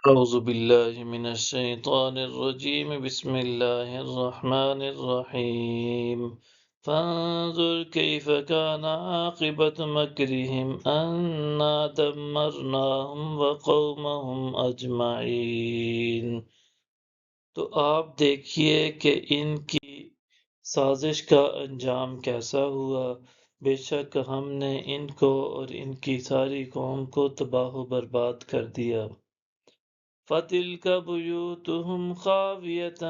أعوذ بالله من الشيطان الرجيم بسم الله الرحمن الرحيم فانظر كيف كان عاقبة مكرهم أنا دمرناهم وقومهم أجمعين۔ تو آپ دیکھیے کہ ان کی سازش کا انجام کیسا ہوا۔ بے شک ہم نے ان کو اور ان کی ساری قوم کو تباہ و برباد کر دیا۔ فَتِلْكَ بُيُوتُهُمْ خَاوِيَةً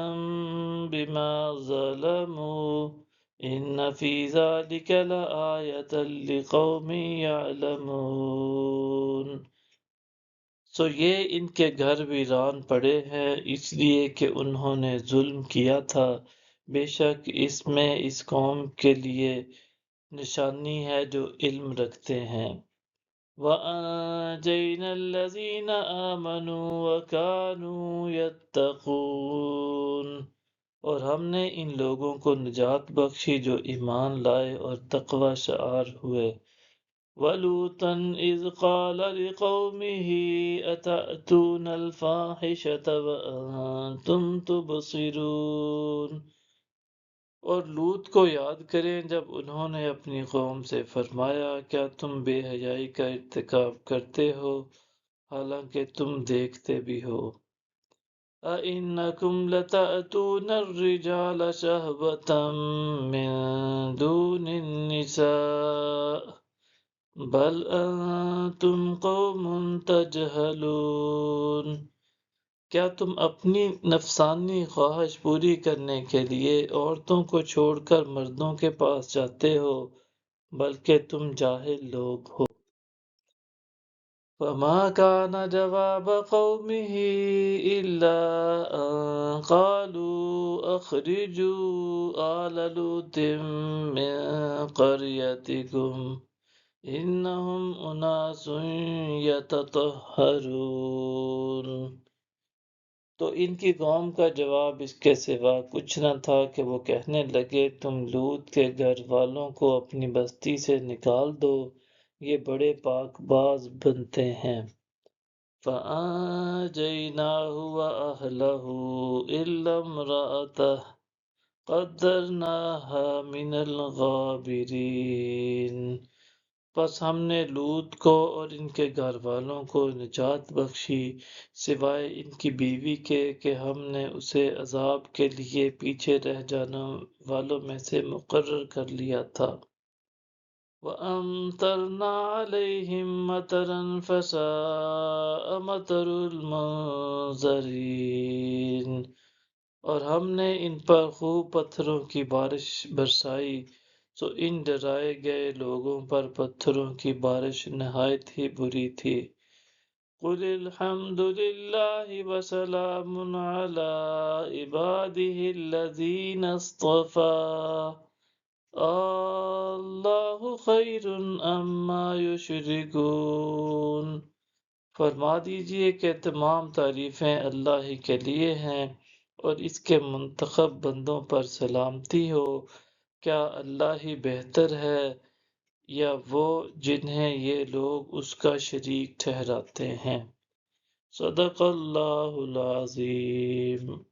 بِمَا ظَلَمُوا إِنَّ فِي ذَلِكَ لَآيَةً لِقَوْمٍ يَعْلَمُونَ۔ سو یہ ان کے گھر ویران پڑے ہیں اس لیے کہ انہوں نے ظلم کیا تھا، بے شک اس میں اس قوم کے لیے نشانی ہے جو علم رکھتے ہیں۔ وَأَنجَيْنَا الَّذِينَ آمَنُوا وَكَانُوا يَتَّقُونَ، اور ہم نے ان لوگوں کو نجات بخشی جو ایمان لائے اور تقوی شعار ہوئے۔ وَلُوطًا إِذْ قَالَ لِقَوْمِهِ أَتَأْتُونَ الْفَاحِشَةَ وَأَنْتُمْ تُبْصِرُونَ، اور لوط کو یاد کریں جب انہوں نے اپنی قوم سے فرمایا کیا تم بے حیائی کا ارتکاب کرتے ہو حالانکہ تم دیکھتے بھی ہو۔ أَإِنَّكُمْ لَتَأْتُونَ الرِّجَالَ شَهْوَةً مِّن دُونِ النِّسَاءِ بَلْ أَنْتُمْ قَوْمٌ تَجْهَلُونَ، کیا تم اپنی نفسانی خواہش پوری کرنے کے لیے عورتوں کو چھوڑ کر مردوں کے پاس جاتے ہو، بلکہ تم جاہل لوگ ہو۔ فَمَا كَانَ جَوَابَ قَوْمِهِ إِلَّا أَن قَالُوا أَخْرِجُوا آلَ لُوطٍ مِّن قَرْيَتِكُمْ إِنَّهُمْ أُنَاسٌ يَتَطَهَّرُونَ۔ تو ان کی قوم کا جواب اس کے سوا کچھ نہ تھا کہ وہ کہنے لگے تم لوط کے گھر والوں کو اپنی بستی سے نکال دو، یہ بڑے پاک باز بنتے ہیں۔ فَأَنجَيْنَاهُ وَأَهْلَهُ إِلَّا امْرَأَتَهُ قَدَّرْنَاهَا مِنَ الْغَابِرِينَ، پس ہم نے لوط کو اور ان کے گھر والوں کو نجات بخشی سوائے ان کی بیوی کے کہ ہم نے اسے عذاب کے لیے پیچھے رہ جانے والوں میں سے مقرر کر لیا تھا۔ وَأَمْطَرْنَا عَلَيْهِمْ مَطَرًا فَسَاءَ مَطَرُ الْمُنذَرِينَ، اور ہم نے ان پر خوب پتھروں کی بارش برسائی، سو ان ڈرائے گئے لوگوں پر پتھروں کی بارش نہایت ہی بری تھی۔ قُلِ الْحَمْدُ لِلَّهِ وَسَلَامٌ عَلَىٰ عِبَادِهِ الَّذِينَ اصْطَفَىٰ اللَّهُ خَيْرٌ عَمَّا يُشْرِكُونَ، فرما دیجئے کہ تمام تعریفیں اللہ ہی کے لیے ہیں اور اس کے منتخب بندوں پر سلامتی ہو، کیا اللہ ہی بہتر ہے یا وہ جنہیں یہ لوگ اس کا شریک ٹھہراتے ہیں۔ صدق اللہ العظیم۔